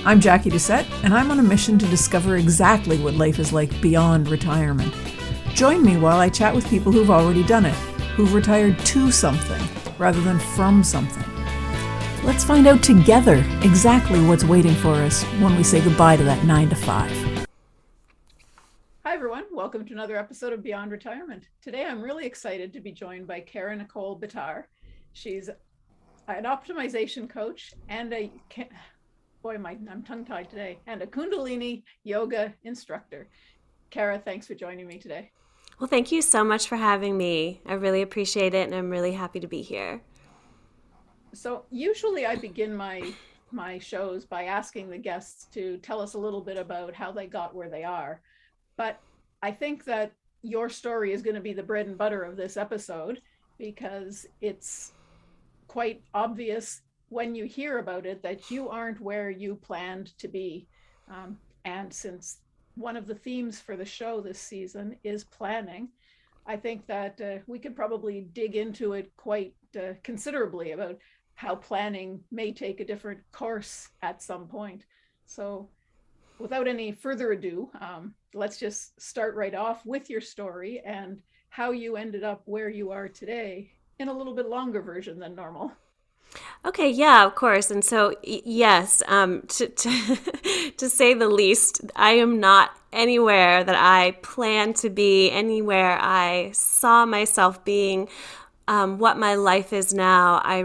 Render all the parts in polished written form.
I'm Jackie Doucette, and I'm on a mission to discover exactly what life is like beyond retirement. Join me while I chat with people who've already done it, who've retired to something rather than from something. Let's find out together exactly what's waiting for us when we say goodbye to that 9 to 5. Hi everyone, welcome to another episode of Beyond Retirement. Today I'm really excited to be joined by Nicole Bitar. She's an optimization coach and I'm tongue-tied today, and a Kundalini Yoga instructor. Kara, thanks for joining me today. Well, thank you so much for having me. I really appreciate it, and I'm really happy to be here. So usually I begin my shows by asking the guests to tell us a little bit about how they got where they are. But I think that your story is going to be the bread and butter of this episode, because it's quite obvious when you hear about it that you aren't where you planned to be. And since one of the themes for the show this season is planning, I think that we could probably dig into it quite considerably about how planning may take a different course at some point. So without any further ado, let's just start right off with your story and how you ended up where you are today in a little bit longer version than normal. Okay, yeah, of course. And so, yes, to say the least, I am not anywhere that I plan to be, anywhere I saw myself being. What my life is now, I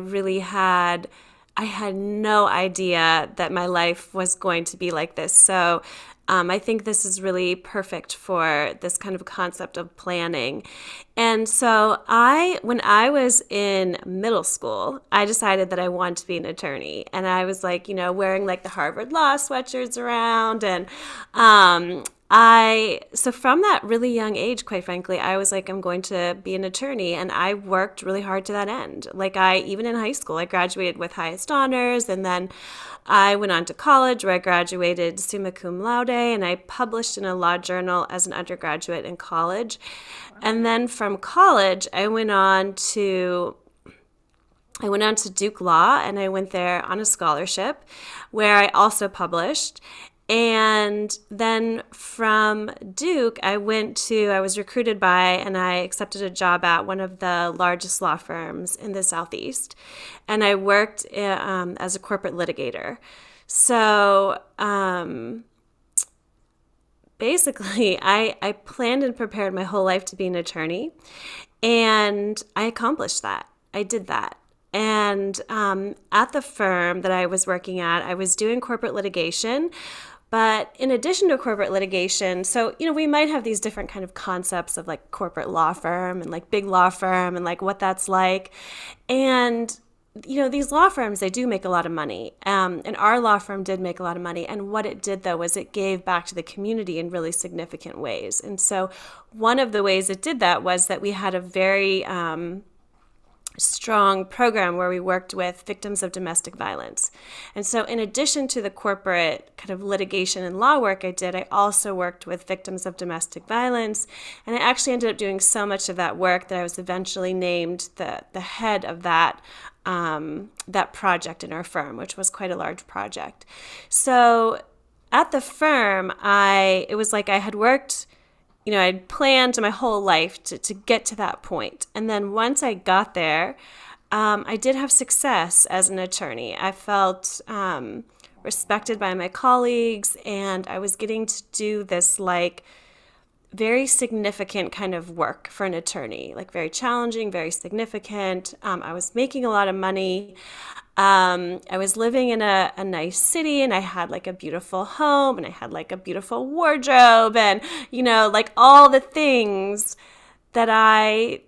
had no idea that my life was going to be like this. So I think this is really perfect for this kind of concept of planning. And so when I was in middle school, I decided that I wanted to be an attorney. And I was like, wearing like the Harvard Law sweatshirts around. And so from that really young age, quite frankly, I was like, I'm going to be an attorney. And I worked really hard to that end. Even in high school, I graduated with highest honors. And then I went on to college, where I graduated summa cum laude, and I published in a law journal as an undergraduate in college. And then from college, I went on to Duke Law, and I went there on a scholarship where I also published. And then from Duke, I was recruited by, and I accepted a job at one of the largest law firms in the Southeast. And I worked as a corporate litigator. So basically, I planned and prepared my whole life to be an attorney. And I accomplished that. I did that. And at the firm that I was working at, I was doing corporate litigation. But in addition to corporate litigation, so, we might have these different kind of concepts of like corporate law firm and like big law firm and like what that's like. And, these law firms, they do make a lot of money. And our law firm did make a lot of money. And what it did, though, was it gave back to the community in really significant ways. And so one of the ways it did that was that we had a very strong program where we worked with victims of domestic violence. And so in addition to the corporate kind of litigation and law work I did, I also worked with victims of domestic violence. And I actually ended up doing so much of that work that I was eventually named the head of that project in our firm, which was quite a large project. So at the firm, it was like I had worked, I'd planned my whole life to get to that point. And then once I got there, I did have success as an attorney. I felt respected by my colleagues, and I was getting to do this like very significant kind of work for an attorney, like very challenging, very significant. I was making a lot of money. I was living in a nice city, and I had like a beautiful home, and I had like a beautiful wardrobe, and like all the things that I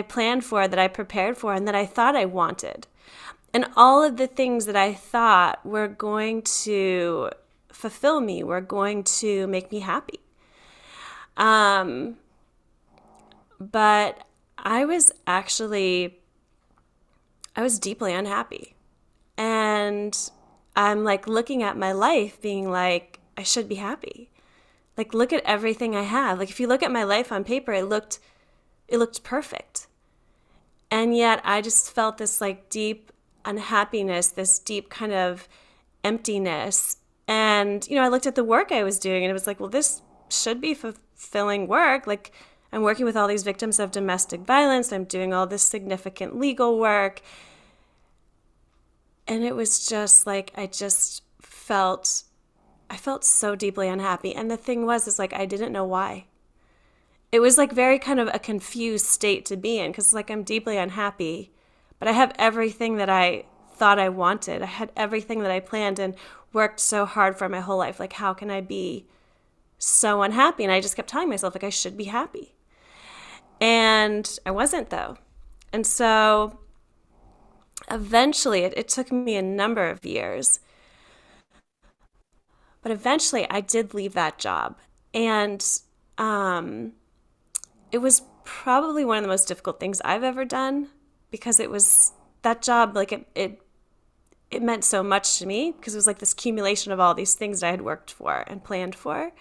planned for, that I prepared for, and that I thought I wanted. And all of the things that I thought were going to fulfill me, were going to make me happy. But I was deeply unhappy. And I'm like looking at my life being like, I should be happy. Like, look at everything I have. Like, if you look at my life on paper, it looked perfect. And yet I just felt this like deep unhappiness, this deep kind of emptiness. And, I looked at the work I was doing and it was like, well, this should be fulfilling work. Like, I'm working with all these victims of domestic violence. I'm doing all this significant legal work. And it was just like, I felt so deeply unhappy. And the thing was, is like, I didn't know why. It was like very kind of a confused state to be in, because like I'm deeply unhappy, but I have everything that I thought I wanted. I had everything that I planned and worked so hard for my whole life. Like, how can I be so unhappy? And I just kept telling myself, like, I should be happy. And I wasn't, though. And so eventually, it took me a number of years, but eventually I did leave that job. And it was probably one of the most difficult things I've ever done, because it was that job, like it meant so much to me, because it was like this accumulation of all these things that I had worked for and planned for.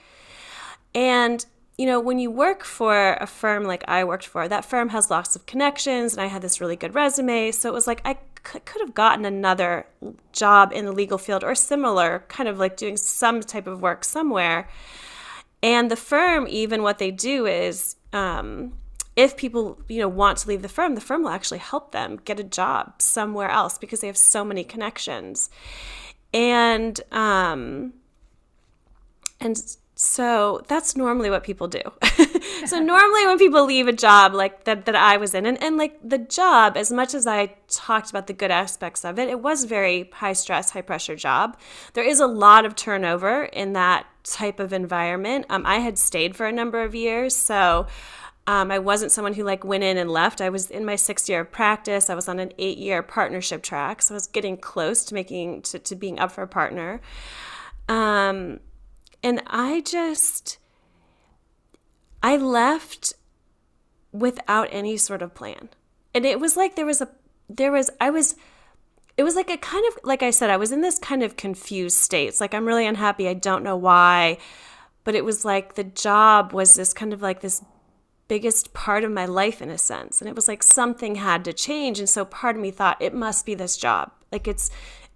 And, when you work for a firm like I worked for, that firm has lots of connections, and I had this really good resume. So it was like I could have gotten another job in the legal field or similar, kind of like doing some type of work somewhere. And the firm, even what they do is, if people, want to leave the firm will actually help them get a job somewhere else, because they have so many connections. And so that's normally what people do. So normally when people leave a job like that I was in, and like the job, as much as I talked about the good aspects of it, it was a very high stress, high pressure job. There is a lot of turnover in that type of environment. I had stayed for a number of years, so I wasn't someone who like went in and left. I was in my 6th year of practice. I was on an 8-year partnership track, so I was getting close to being up for a partner. And I left without any sort of plan. And it was like it was like a kind of, like I said, I was in this kind of confused state. It's like, I'm really unhappy. I don't know why. But it was like the job was this kind of like this biggest part of my life in a sense. And it was like something had to change. And so part of me thought it must be this job. Like it's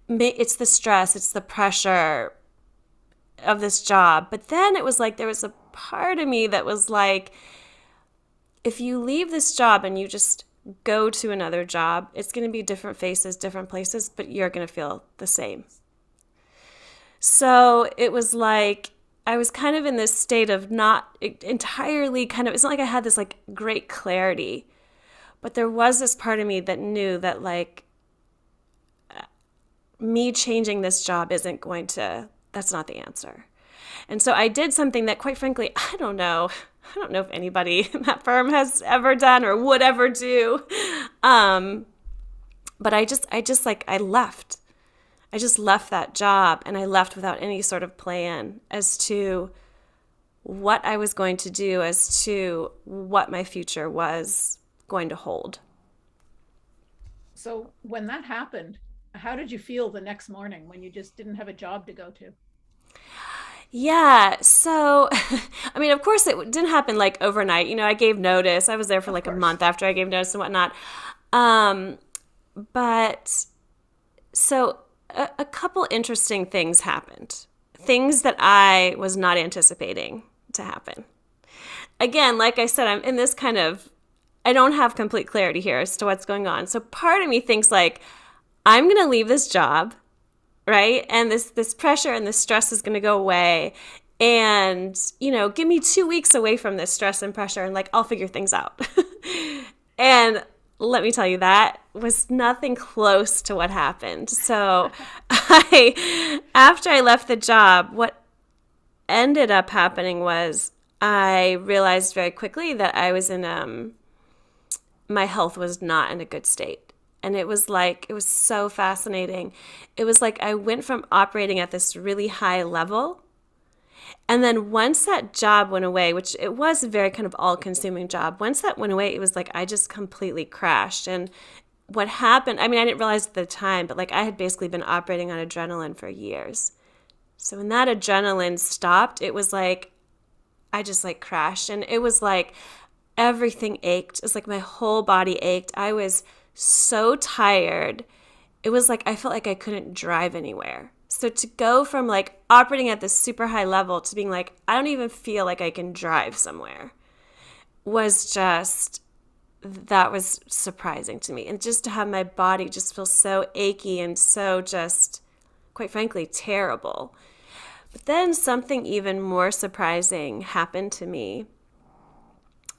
the stress, it's the pressure of this job. But then it was like there was a part of me that was like, if you leave this job and you just go to another job, it's going to be different faces, different places, but you're going to feel the same. So it was like I was kind of in this state of not entirely kind of, it's not like I had this like great clarity, but there was this part of me that knew that like me changing this job that's not the answer. And so I did something that, quite frankly, I don't know if anybody in that firm has ever done or would ever do. But I left. I just left that job, and I left without any sort of plan as to what I was going to do, as to what my future was going to hold. So when that happened, how did you feel the next morning when you just didn't have a job to go to? Yeah. So, I mean, of course, it didn't happen like overnight. I gave notice. I was there for Of like a course. month after I gave notice and whatnot. But so a couple interesting things happened, things that I was not anticipating to happen. Again, like I said, I'm in this kind of, I don't have complete clarity here as to what's going on. So part of me thinks like, I'm going to leave this job, right? And this pressure and this stress is going to go away. And, give me 2 weeks away from this stress and pressure, and like, I'll figure things out. And let me tell you, that was nothing close to what happened. So after I left the job, what ended up happening was I realized very quickly that I was my health was not in a good state. And it was so fascinating. It was like I went from operating at this really high level. And then once that job went away, which it was a very kind of all-consuming job, once that went away, it was like I just completely crashed. And what happened, I mean, I didn't realize at the time, but like I had basically been operating on adrenaline for years. So when that adrenaline stopped, it was like I just like crashed. And it was like everything ached. It was like my whole body ached. I was so tired. It was like I felt like I couldn't drive anywhere. So to go from like operating at this super high level to being like, I don't even feel like I can drive somewhere was just, that was surprising to me. And just to have my body just feel so achy and so just, quite frankly, terrible. But then something even more surprising happened to me,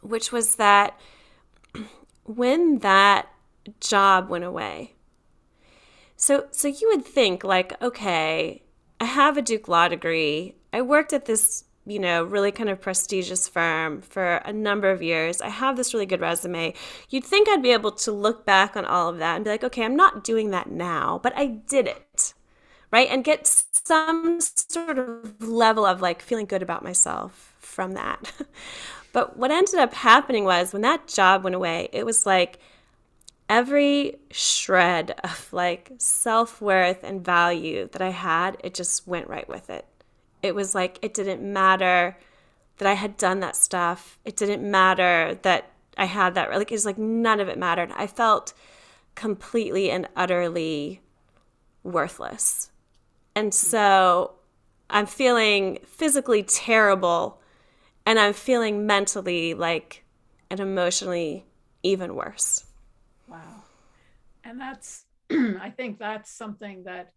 which was that when that job went away. So you would think like, okay, I have a Duke Law degree. I worked at this, really kind of prestigious firm for a number of years. I have this really good resume. You'd think I'd be able to look back on all of that and be like, okay, I'm not doing that now, but I did it, right? And get some sort of level of like feeling good about myself from that. But what ended up happening was when that job went away, it was like every shred of like self-worth and value that I had, it just went right with it. It was like it didn't matter that I had done that stuff. It didn't matter that I had that. Like, it was like none of it mattered. I felt completely and utterly worthless. And so I'm feeling physically terrible, and I'm feeling mentally like and emotionally even worse. Wow. And that's, I think that's something that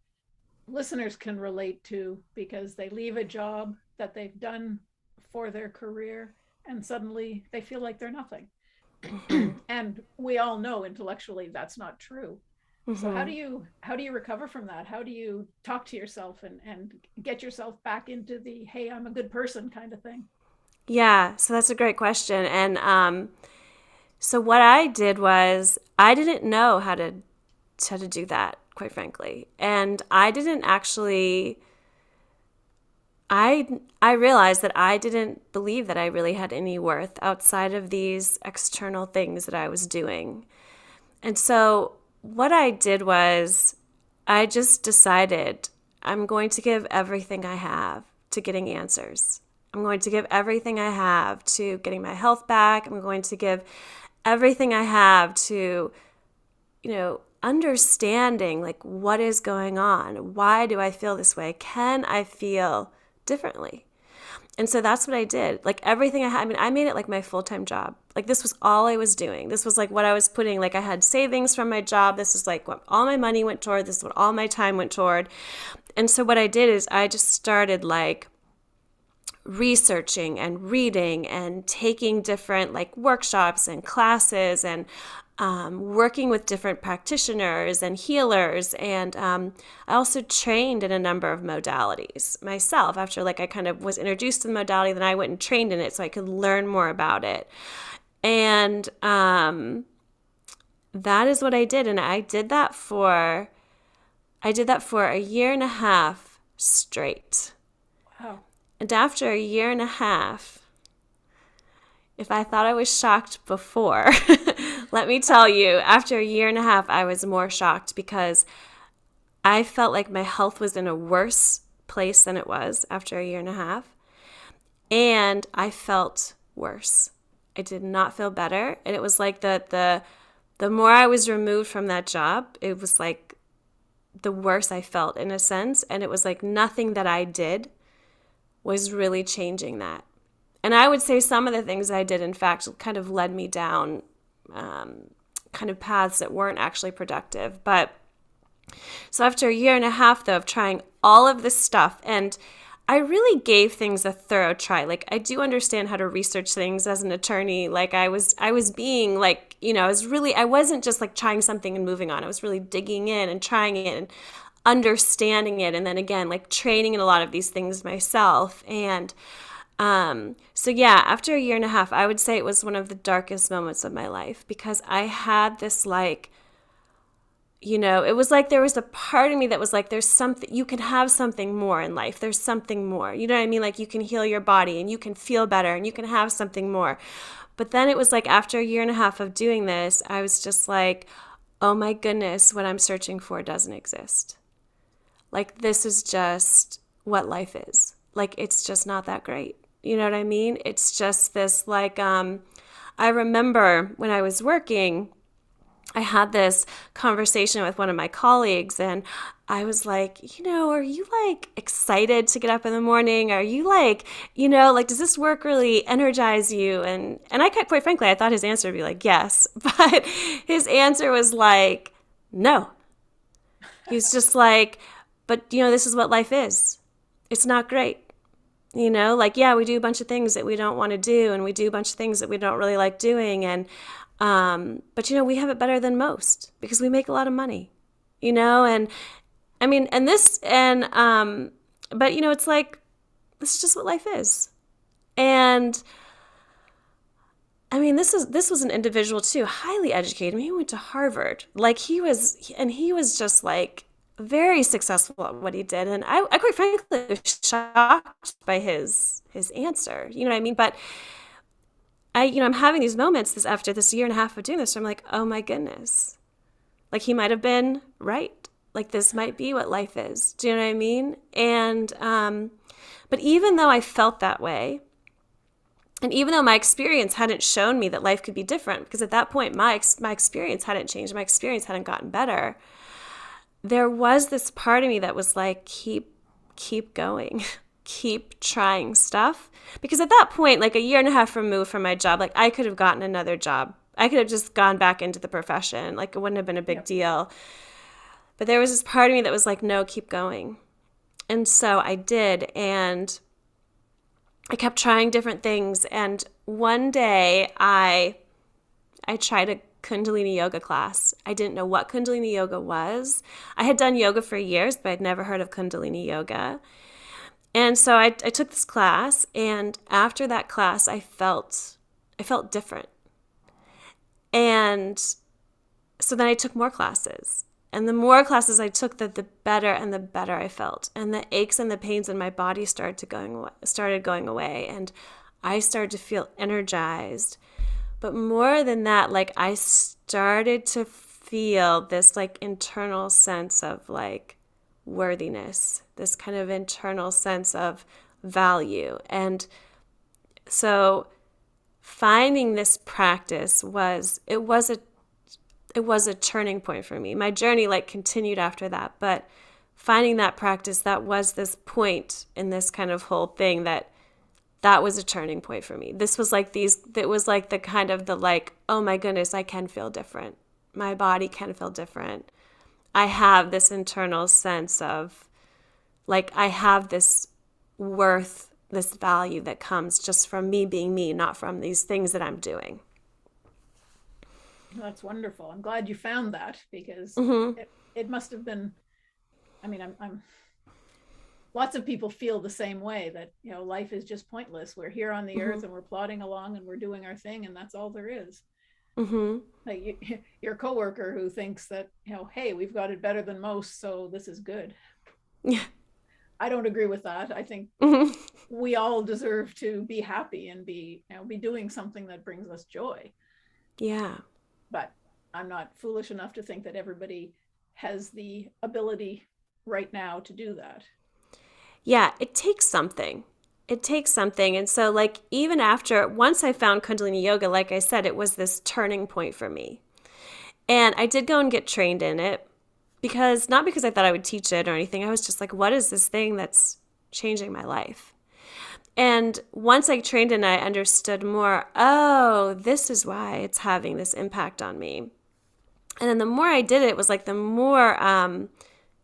listeners can relate to, because they leave a job that they've done for their career and suddenly they feel like they're nothing. Mm-hmm. And we all know intellectually that's not true. So Mm-hmm. how do you recover from that? How do you talk to yourself and get yourself back into the hey, I'm a good person kind of thing? Yeah, so that's a great question. And so what I did was I didn't know how to do that, quite frankly. And I didn't actually I realized that I didn't believe that I really had any worth outside of these external things that I was doing. And so what I did was I just decided I'm going to give everything I have to getting answers. I'm going to give everything I have to getting my health back. I'm going to give everything I have to, understanding like what is going on. Why do I feel this way? Can I feel differently? And so that's what I did. Like everything I had, I mean, I made it like my full-time job. Like this was all I was doing. This was like what I was putting, like I had savings from my job. This is like what all my money went toward. This is what all my time went toward. And so what I did is I just started like researching and reading and taking different like workshops and classes and working with different practitioners and healers. And I also trained in a number of modalities myself after like I kind of was introduced to the modality. Then I went and trained in it so I could learn more about it. And that is what I did. And I did that for a year and a half straight. Wow. And after a year and a half, if I thought I was shocked before, let me tell you, after a year and a half, I was more shocked because I felt like my health was in a worse place than it was after a year and a half. And I felt worse. I did not feel better. And it was like the more I was removed from that job, it was like the worse I felt in a sense. And it was like nothing that I did was really changing that. And I would say some of the things I did, in fact, kind of led me down kind of paths that weren't actually productive. But so after a year and a half, though, of trying all of this stuff, and I really gave things a thorough try. Like I do understand how to research things as an attorney. Like I was being like, I wasn't just like trying something and moving on. I was really digging in and trying it and understanding it. And then again, like training in a lot of these things myself. And so yeah, after a year and a half, I would say it was one of the darkest moments of my life because I had this like, it was like there was a part of me that was like, there's something, you can have something more in life. There's something more. You know what I mean? Like you can heal your body and you can feel better and you can have something more. But then it was like after a year and a half of doing this, I was just like, oh my goodness, what I'm searching for doesn't exist. Like this is just what life is. Like it's just not that great. You know what I mean? It's just this like, I remember when I was working, I had this conversation with one of my colleagues and I was like, are you like excited to get up in the morning? Are you like, like, does this work really energize you? And I quite frankly, I thought his answer would be like, yes. But his answer was like, no. He was just like, but this is what life is. It's not great. Like, yeah, we do a bunch of things that we don't want to do, and we do a bunch of things that we don't really like doing. But we have it better than most because we make a lot of money, and I mean, and this, but it's like, this is just what life is. And I mean, this was an individual too, highly educated. I mean, he went to Harvard. Like he was just like very successful at what he did. And I quite frankly was shocked by his answer. You know what I mean? But I'm having these moments after this year and a half of doing this, where I'm like, oh my goodness. Like he might have been right. Like this might be what life is. Do you know what I mean? And but even though I felt that way, and even though my experience hadn't shown me that life could be different, because at that point my experience hadn't changed, my experience hadn't gotten better, there was this part of me that was like, keep going, keep trying stuff. Because at that point, like a year and a half removed from my job, like I could have gotten another job. I could have just gone back into the profession. Like it wouldn't have been a big deal. But there was this part of me that was like, no, keep going. And so I did. And I kept trying different things. And one day I tried a Kundalini Yoga class. I didn't know what Kundalini Yoga was. I had done yoga for years, but I'd never heard of Kundalini Yoga. And so I took this class, and after that class, I felt different. And so then I took more classes. And the more classes I took, the better and the better I felt. And the aches and the pains in my body started going away. And I started to feel energized. But more than that, like I started to feel this like internal sense of like worthiness, this kind of internal sense of value. And so finding this practice was a turning point for me. My journey like continued after that, but finding that practice, that was this point in this kind of whole thing that was a turning point for me. This was like it was like the kind of the like, oh my goodness, I can feel different. My body can feel different. I have this internal sense of like, I have this worth, this value that comes just from me being me, not from these things that I'm doing. That's wonderful. I'm glad you found that, because it must have been, I mean, I'm lots of people feel the same way, that, life is just pointless. We're here on the earth and we're plodding along and we're doing our thing, and that's all there is. Like your coworker who thinks that, hey, we've got it better than most, so this is good. Yeah. I don't agree with that. I think we all deserve to be happy and be doing something that brings us joy. Yeah. But I'm not foolish enough to think that everybody has the ability right now to do that. Yeah, it takes something. And so like even once I found Kundalini Yoga, like I said, it was this turning point for me. And I did go and get trained in it, not because I thought I would teach it or anything. I was just like, what is this thing that's changing my life? And once I trained in it, I understood more, oh, this is why it's having this impact on me. And then the more I did it, it was like the more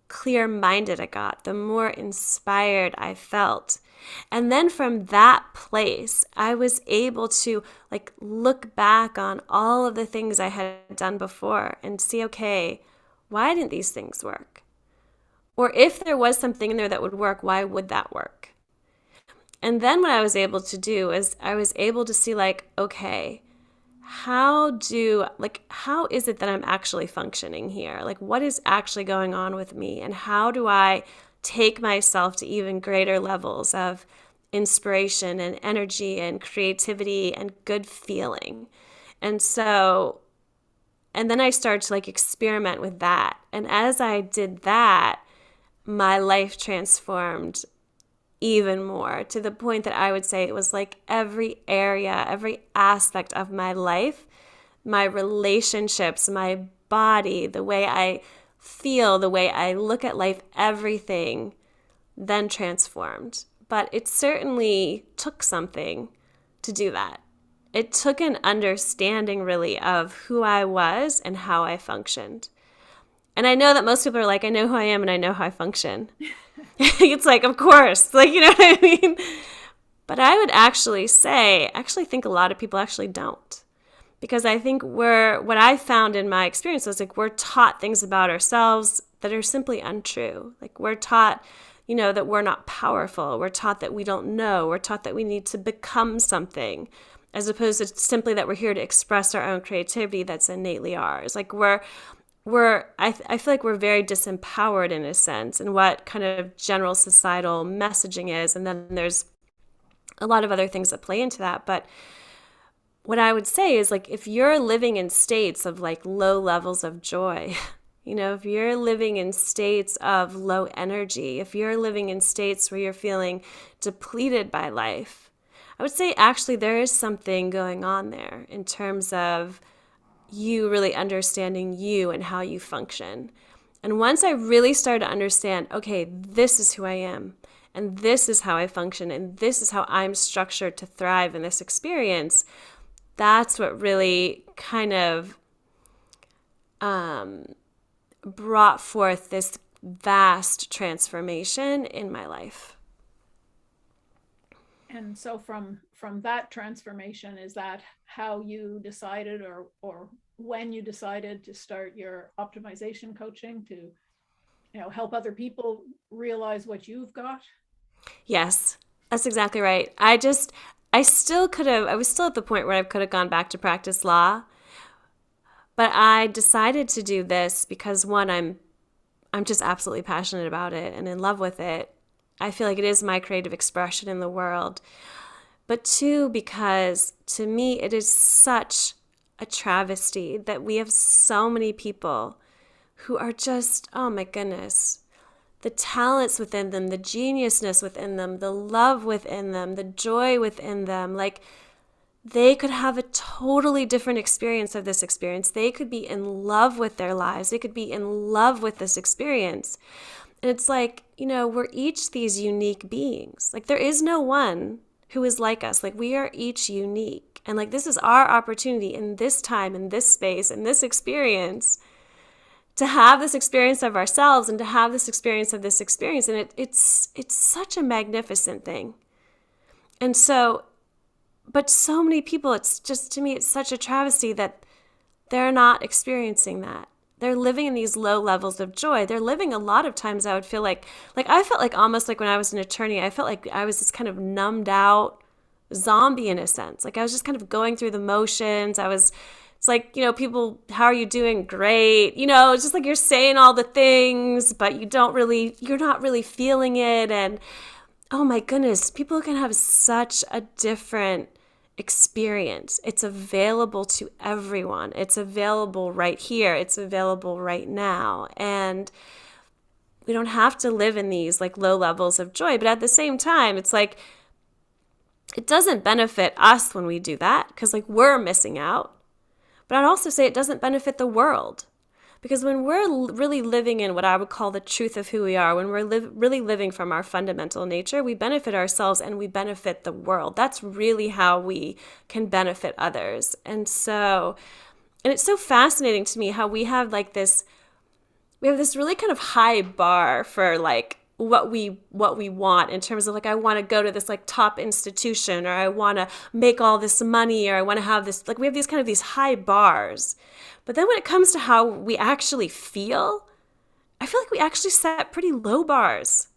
clear-minded I got, the more inspired I felt. And then from that place, I was able to like look back on all of the things I had done before and see, okay, why didn't these things work? Or if there was something in there that would work, why would that work? And then what I was able to do is I was able to see like, okay, how is it that I'm actually functioning here? Like what is actually going on with me? And how do I take myself to even greater levels of inspiration and energy and creativity and good feeling? And then I started to like experiment with that. And as I did that, my life transformed even more, to the point that I would say it was like every area, every aspect of my life, my relationships, my body, the way I feel, the way I look at life, everything then transformed. But it certainly took something to do that. It took an understanding, really, of who I was and how I functioned. And I know that most people are like, I know who I am and I know how I function. It's like, of course, like, you know what I mean? But I would actually say, actually think a lot of people actually don't. Because I think what I found in my experience was like, we're taught things about ourselves that are simply untrue. Like, we're taught, that we're not powerful. We're taught that we don't know. We're taught that we need to become something, as opposed to simply that we're here to express our own creativity that's innately ours. Like, I feel like we're very disempowered in a sense in what kind of general societal messaging is. And then there's a lot of other things that play into that. But what I would say is, like, if you're living in states of like low levels of joy, if you're living in states of low energy, if you're living in states where you're feeling depleted by life, I would say actually there is something going on there in terms of you really understanding you and how you function. And once I really started to understand, okay, this is who I am, and this is how I function, and this is how I'm structured to thrive in this experience, that's what really kind of brought forth this vast transformation in my life. And so from that transformation, is that how you decided, or when you decided to start your optimization coaching to help other people realize what you've got? Yes, that's exactly right. I was still at the point where I could have gone back to practice law, but I decided to do this because, one, I'm just absolutely passionate about it and in love with it. I feel like it is my creative expression in the world. But two, because to me, it is such a travesty that we have so many people who are just, oh my goodness, the talents within them, the geniusness within them, the love within them, the joy within them. Like, they could have a totally different experience of this experience. They could be in love with their lives. They could be in love with this experience. And it's like, we're each these unique beings. Like, there is no one who is like us. Like, we are each unique. And like, this is our opportunity in this time, in this space, in this experience, to have this experience of ourselves and to have this experience of this experience. And it's such a magnificent thing. And so, but so many people, it's just, to me, it's such a travesty that they're not experiencing that. They're living in these low levels of joy. They're living, a lot of times I would feel like I felt like almost like when I was an attorney, I felt like I was this kind of numbed out zombie in a sense. Like, I was just kind of going through the motions. It's like, people, how are you doing? Great. It's just like you're saying all the things, but you're not really feeling it. And oh my goodness, people can have such a different experience. It's available to everyone. It's available right here. It's available right now. And we don't have to live in these like low levels of joy. But at the same time, it's like, it doesn't benefit us when we do that, because like we're missing out. But I'd also say it doesn't benefit the world. Because when we're really living in what I would call the truth of who we are, when we're really living from our fundamental nature, we benefit ourselves and we benefit the world. That's really how we can benefit others. And it's so fascinating to me how we have this really kind of high bar for like what we want, in terms of like, I want to go to this like top institution, or I want to make all this money, or I want to have this, like, we have these high bars. But then when it comes to how we actually feel, I feel like we actually set pretty low bars.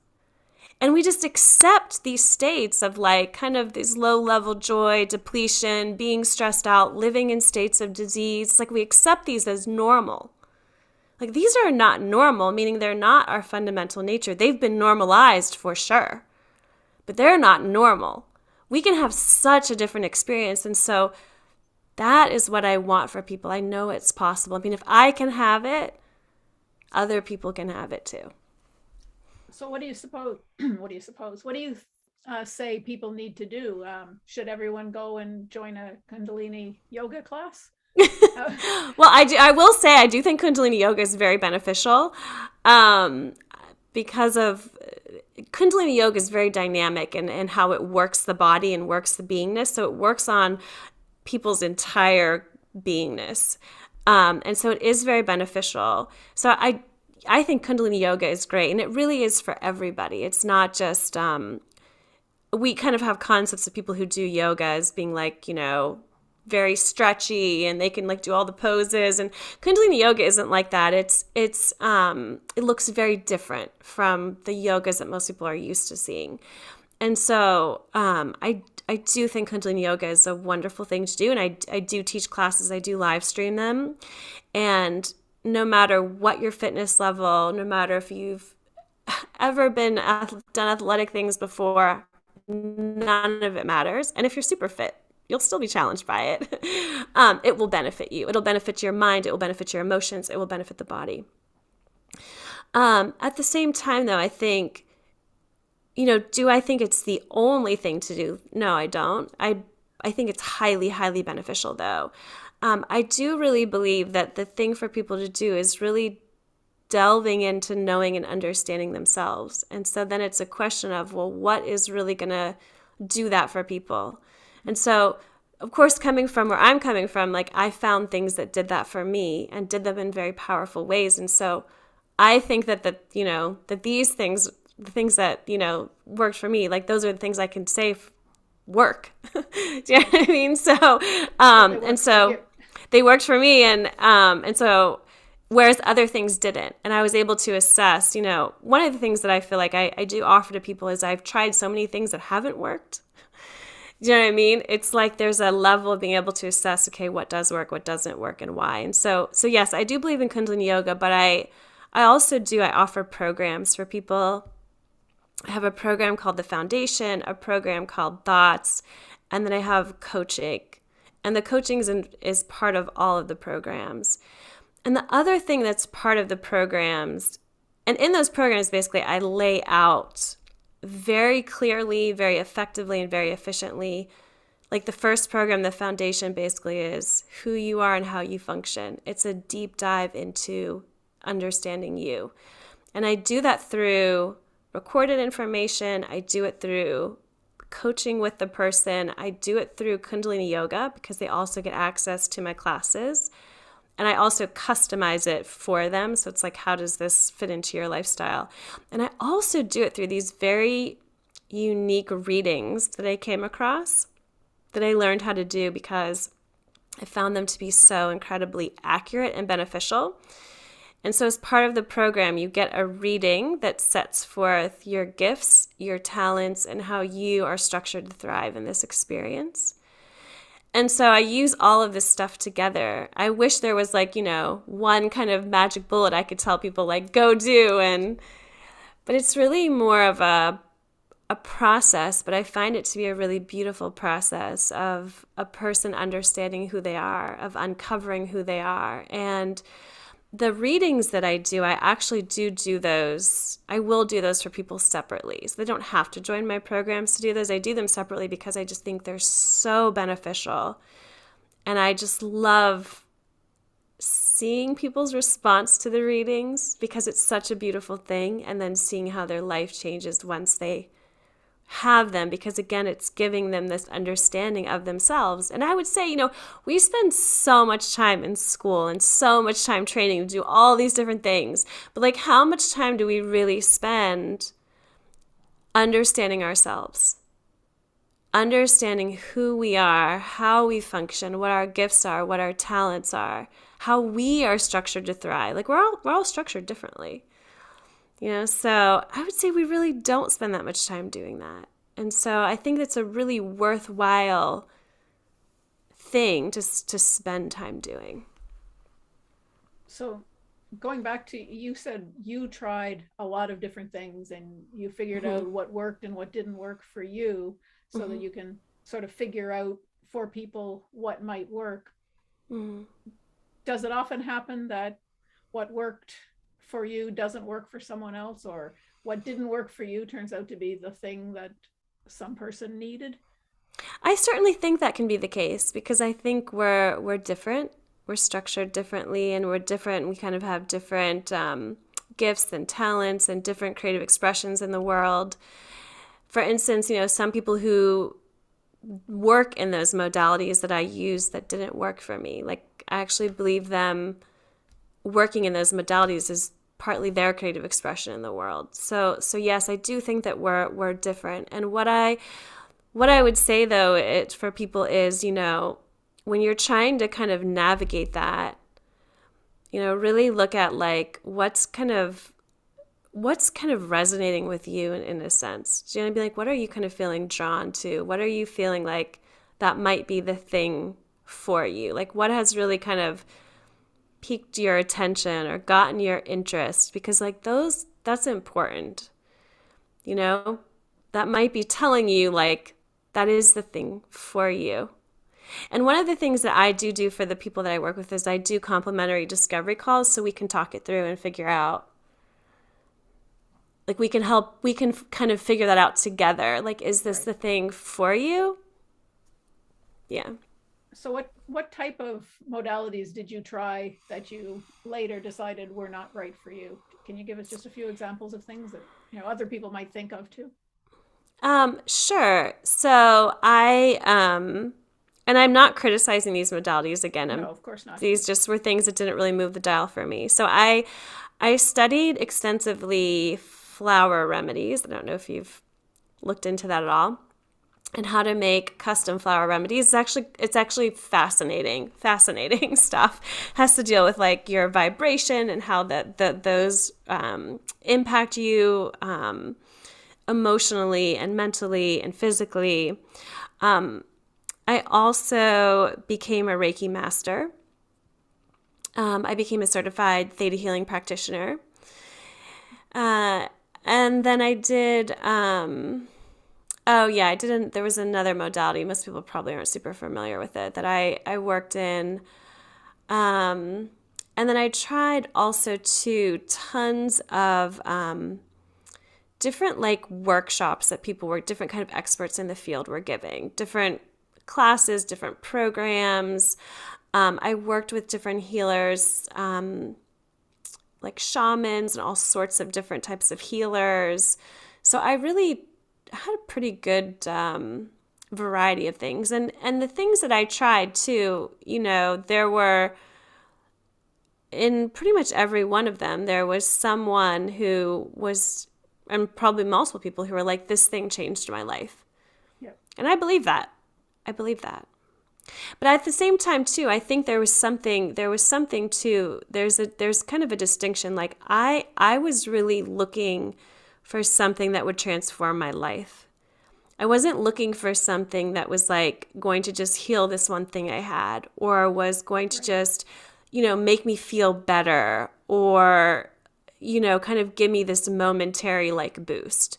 And we just accept these states of like kind of this low level joy, depletion, being stressed out, living in states of disease. It's like we accept these as normal. Like, these are not normal, meaning they're not our fundamental nature. They've been normalized for sure, but they're not normal. We can have such a different experience. And so that is what I want for people. I know it's possible. I mean, if I can have it, other people can have it too. So what do you suppose? What do you say people need to do? Should everyone go and join a Kundalini yoga class? Well, I will say I do think Kundalini Yoga is very beneficial, um, because of Kundalini Yoga is very dynamic and how it works the body and works the beingness. So it works on people's entire beingness. And so it is very beneficial. So I think Kundalini Yoga is great, and it really is for everybody. It's not just, we kind of have concepts of people who do yoga as being like, very stretchy and they can like do all the poses, and Kundalini Yoga isn't like that. It looks very different from the yogas that most people are used to seeing. And so I do think Kundalini Yoga is a wonderful thing to do. And I do teach classes, I do live stream them. And no matter what your fitness level, no matter if you've ever done athletic things before, none of it matters. And if you're super fit, you'll still be challenged by it. It will benefit you. It'll benefit your mind. It will benefit your emotions. It will benefit the body. At the same time, though, I think, do I think it's the only thing to do? No, I don't. I think it's highly, highly beneficial, though. I do really believe that the thing for people to do is really delving into knowing and understanding themselves. And so then it's a question of, well, what is really going to do that for people? And so, of course, coming from where I'm coming from, like I found things that did that for me and did them in very powerful ways. And so I think that that these things, the things that, worked for me, like those are the things I can say work. Do you know what I mean? So, and so they worked for me. And so, whereas other things didn't. And I was able to assess, one of the things that I feel like I do offer to people is I've tried so many things that haven't worked. Do you know what I mean? It's like there's a level of being able to assess, okay, what does work, what doesn't work, and why. And so yes, I do believe in Kundalini Yoga, but I also I offer programs for people. I have a program called The Foundation, a program called Thoughts, and then I have coaching. And the coaching is part of all of the programs. And the other thing that's part of the programs, and in those programs, basically, I lay out very clearly, very effectively, and very efficiently. Like the first program, The Foundation, basically is who you are and how you function. It's a deep dive into understanding you. And I do that through recorded information. I do it through coaching with the person. I do it through Kundalini Yoga because they also get access to my classes. And I also customize it for them. So it's like, how does this fit into your lifestyle? And I also do it through these very unique readings that I came across, that I learned how to do because I found them to be so incredibly accurate and beneficial. And so as part of the program, you get a reading that sets forth your gifts, your talents, and how you are structured to thrive in this experience. And so I use all of this stuff together. I wish there was one kind of magic bullet I could tell people go do, but it's really more of a process, but I find it to be a really beautiful process of a person understanding who they are, of uncovering who they are. And the readings that I do, I actually do those. I will do those for people separately. So they don't have to join my programs to do those. I do them separately because I just think they're so beneficial. And I just love seeing people's response to the readings because it's such a beautiful thing. And then seeing how their life changes once they have them, because again, it's giving them this understanding of themselves. And I would say, we spend so much time in school and so much time training to do all these different things, but how much time do we really spend understanding ourselves, understanding who we are, how we function, what our gifts are, what our talents are, how we are structured to thrive? We're all structured differently. So I would say we really don't spend that much time doing that. And so I think it's a really worthwhile thing to spend time doing. So going back to, you said you tried a lot of different things and you figured out what worked and what didn't work for you so that you can sort of figure out for people what might work. Does it often happen that what worked for you doesn't work for someone else, or what didn't work for you turns out to be the thing that some person needed? I certainly think that can be the case because I think we're different. we're structured differently, and we're different. We kind of have different gifts and talents and different creative expressions in the world. For instance, some people who work in those modalities that I use that didn't work for me, like I actually believe them working in those modalities is partly their creative expression in the world. So yes, I do think that we're different. And what I would say though, for people is, when you're trying to kind of navigate that, really look at like what's kind of resonating with you in a sense. Do you want to be like, what are you kind of feeling drawn to? What are you feeling like that might be the thing for you? Like what has really kind of piqued your attention or gotten your interest? Because like that's important. That might be telling you like that is the thing for you. And one of the things that I do for the people that I work with is I do complimentary discovery calls so we can talk it through and figure out, like we can kind of figure that out together. Like, is this the thing for you? Yeah. So what type of modalities did you try that you later decided were not right for you? Can you give us just a few examples of things that other people might think of too? Sure. So and I'm not criticizing these modalities again. No, of course not. These just were things that didn't really move the dial for me. So I studied extensively flower remedies. I don't know if you've looked into that at all. And how to make custom flower remedies. It's actually fascinating stuff. Has to deal with like your vibration and how those impact you emotionally and mentally and physically. I also became a Reiki master. I became a certified theta healing practitioner. And then I did, there was another modality. Most people probably aren't super familiar with it that I worked in. And then I tried also tons of different like workshops that different kind of experts in the field were giving, different classes, different programs. I worked with different healers, like shamans and all sorts of different types of healers. So I really had a pretty good variety of things. And the things that I tried too, there were, in pretty much every one of them, there was someone who was, and probably multiple people who were like, this thing changed my life. Yep. And I believe that. But at the same time too, I think there was something too, there's kind of a distinction. Like I was really looking for something that would transform my life. I wasn't looking for something that was like going to just heal this one thing I had, or was going to just, make me feel better, or, kind of give me this momentary like boost.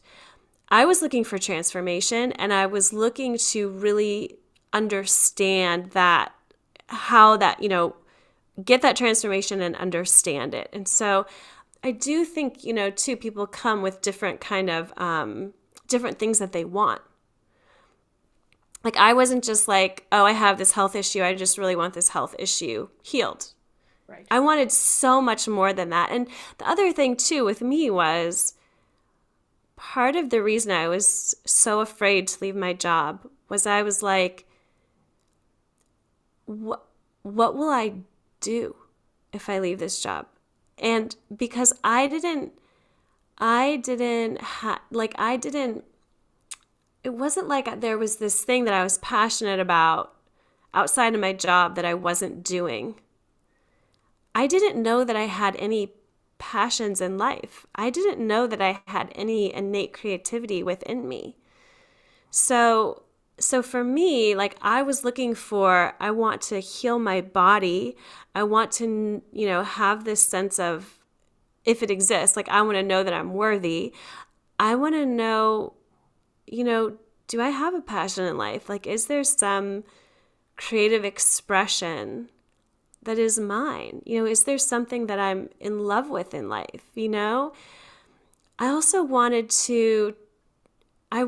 I was looking for transformation, and I was looking to really understand that, how that, get that transformation and understand it. And so I do think, too, people come with different kind of, different things that they want. Like I wasn't just like, oh, I have this health issue. I just really want this health issue healed. Right. I wanted so much more than that. And the other thing too with me was, part of the reason I was so afraid to leave my job was I was like, what will I do if I leave this job? And because it wasn't like there was this thing that I was passionate about outside of my job that I wasn't doing. I didn't know that I had any passions in life. I didn't know that I had any innate creativity within me. So for me, like I was looking for, I want to heal my body. I want to, have this sense of, if it exists, like I want to know that I'm worthy. I want to know, do I have a passion in life? Like, is there some creative expression that is mine? Is there something that I'm in love with in life? I also wanted I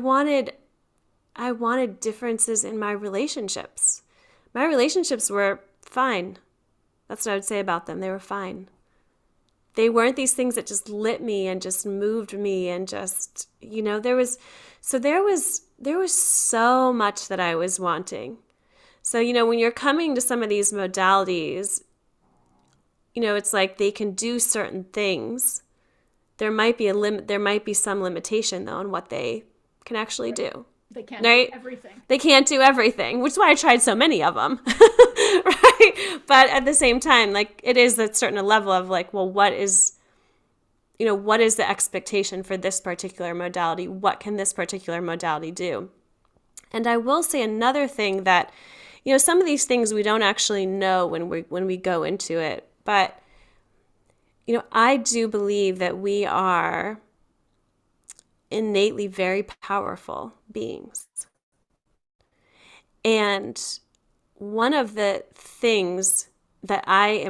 wanted differences in my relationships. My relationships were fine. That's what I would say about them. They were fine. They weren't these things that just lit me and just moved me and just, there was so much that I was wanting. So, when you're coming to some of these modalities, it's like they can do certain things. There might be there might be some limitation though on what they can actually do. They can't do everything. They can't do everything, which is why I tried so many of them. Right? But at the same time, like, it is a certain level of like, well, what is the expectation for this particular modality? What can this particular modality do? And I will say another thing that, some of these things we don't actually know when we go into it. But, I do believe that we are innately very powerful beings. And one of the things that I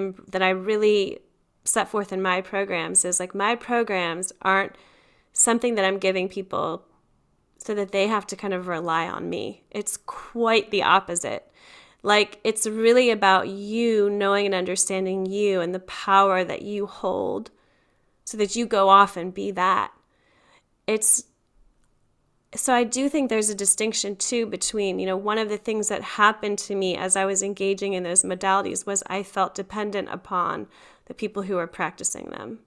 really set forth in my programs is like, my programs aren't something that I'm giving people so that they have to kind of rely on me. It's quite the opposite. Like, it's really about you knowing and understanding you and the power that you hold so that you go off and be that. So I do think there's a distinction too between, one of the things that happened to me as I was engaging in those modalities was I felt dependent upon the people who were practicing them.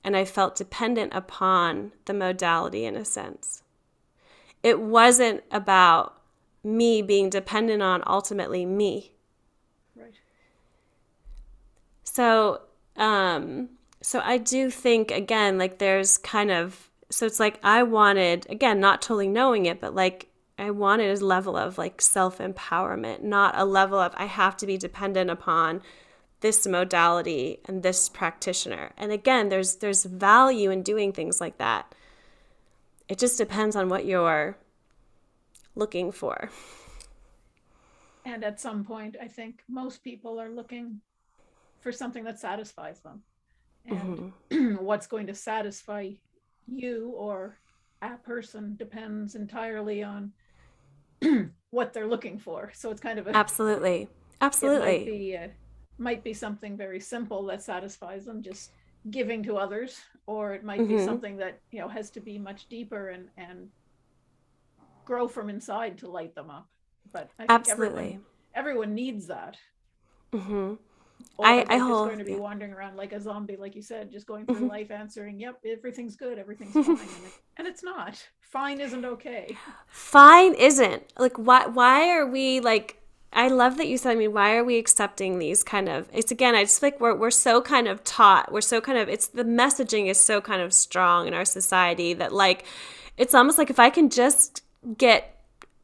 And I felt dependent upon the modality in a sense. It wasn't about me being dependent on ultimately me. Right. So I do think, again, like there's kind of, so it's like I wanted, again, not totally knowing it, but like I wanted a level of like self-empowerment, not a level of I have to be dependent upon this modality and this practitioner. And again, there's value in doing things like that. It just depends on what you're looking for. And at some point, I think most people are looking for something that satisfies them. And what's going to satisfy you or a person depends entirely on what they're looking for. So it's kind of Absolutely. It might be something very simple that satisfies them, just giving to others, or it might be something that has to be much deeper and grow from inside to light them up. But I think everyone needs that. Or they're just going to be wandering around like a zombie, like you said, just going through life answering, yep, everything's good, everything's fine. And it's not. Fine isn't okay. Fine isn't. Like, why are we like, I love that you said, why are we accepting these kind of, it's again, I just feel like we're so kind of taught, it's the messaging is so kind of strong in our society that like, it's almost like if I can just get,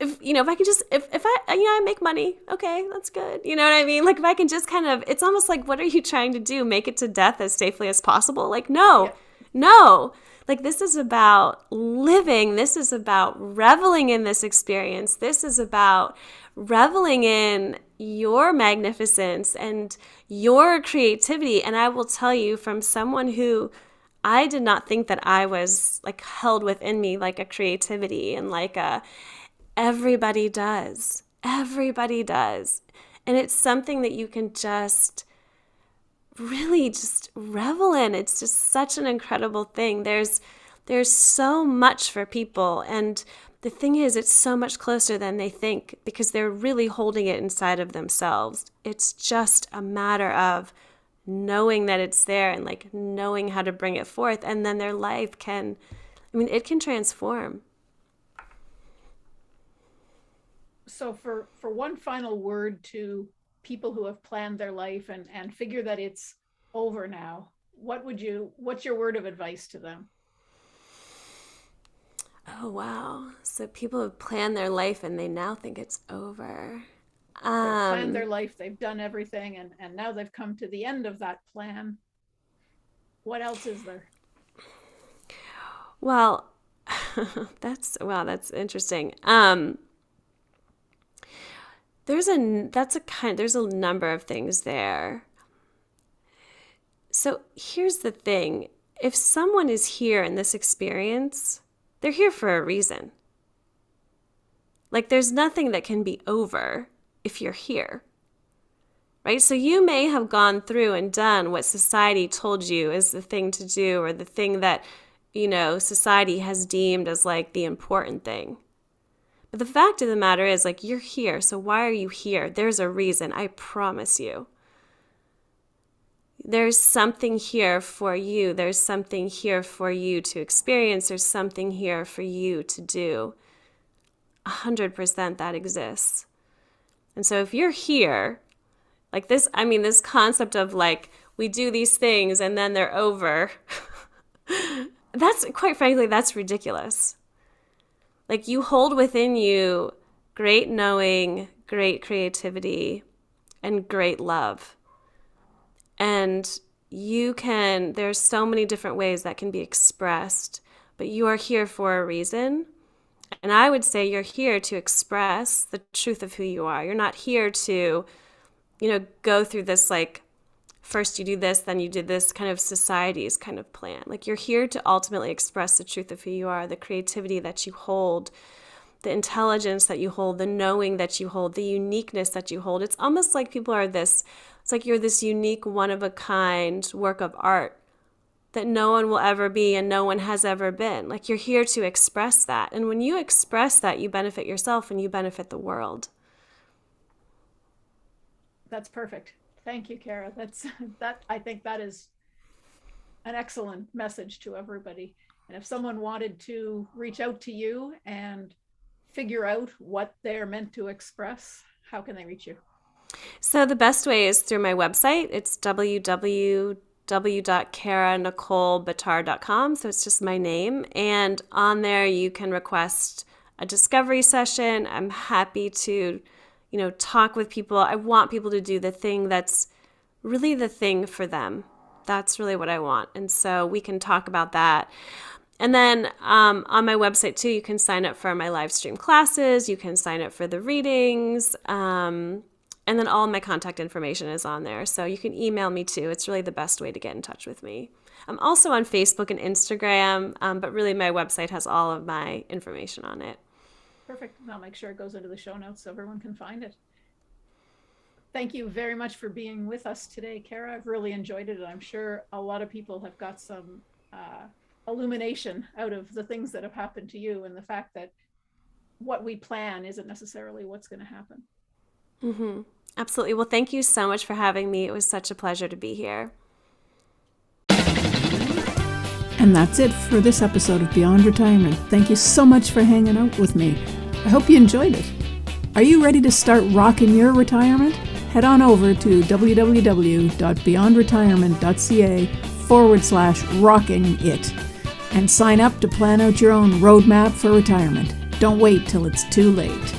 if I make money, okay, that's good. You know what I mean? Like if I can just kind of, it's almost like, what are you trying to do? Make it to death as safely as possible? Like, no. Like this is about living. This is about reveling in this experience. This is about reveling in your magnificence and your creativity. And I will tell you, from someone who I did not think that I was like held within me like a creativity and like a, everybody does. Everybody does. And it's something that you can just really just revel in. It's just such an incredible thing. There's so much for people. And the thing is, it's so much closer than they think because they're really holding it inside of themselves. It's just a matter of knowing that it's there and like knowing how to bring it forth. And then their life it can transform. So for one final word to people who have planned their life and figure that it's over now, what's your word of advice to them? Oh, wow. So people have planned their life and they now think it's over. They've planned their life, they've done everything, and now they've come to the end of that plan. What else is there? Well, that's interesting. There's a number of things there. So here's the thing. If someone is here in this experience, they're here for a reason. Like there's nothing that can be over if you're here, right? So you may have gone through and done what society told you is the thing to do, or the thing that, society has deemed as like the important thing. But the fact of the matter is, like, you're here. So why are you here? There's a reason, I promise you. There's something here for you. There's something here for you to experience. There's something here for you to do. 100% that exists. And so if you're here, like this concept of like, we do these things and then they're over, quite frankly, that's ridiculous. Like, you hold within you great knowing, great creativity, and great love. And there's so many different ways that can be expressed, but you are here for a reason. And I would say you're here to express the truth of who you are. You're not here to, go through this, like, first you do this, then you do this kind of society's kind of plan. Like, you're here to ultimately express the truth of who you are, the creativity that you hold, the intelligence that you hold, the knowing that you hold, the uniqueness that you hold. It's almost like it's like you're this unique, one-of-a-kind work of art that no one will ever be and no one has ever been. Like, you're here to express that. And when you express that, you benefit yourself and you benefit the world. That's perfect. Thank you, Kara. I think that is an excellent message to everybody. And if someone wanted to reach out to you and figure out what they're meant to express, how can they reach you? So the best way is through my website. It's www.karanicolebitar.com. So it's just my name. And on there, you can request a discovery session. I'm happy to, talk with people. I want people to do the thing that's really the thing for them. That's really what I want. And so we can talk about that. And then on my website too, you can sign up for my live stream classes. You can sign up for the readings. And then all my contact information is on there. So you can email me too. It's really the best way to get in touch with me. I'm also on Facebook and Instagram, but really my website has all of my information on it. Perfect. And I'll make sure it goes into the show notes so everyone can find it. Thank you very much for being with us today, Kara. I've really enjoyed it. And I'm sure a lot of people have got some illumination out of the things that have happened to you, and the fact that what we plan isn't necessarily what's going to happen. Mm-hmm. Absolutely. Well, thank you so much for having me. It was such a pleasure to be here. And that's it for this episode of Beyond Retirement. Thank you so much for hanging out with me. I hope you enjoyed it. Are you ready to start rocking your retirement? Head on over to www.beyondretirement.ca/rocking it and sign up to plan out your own roadmap for retirement. Don't wait till it's too late.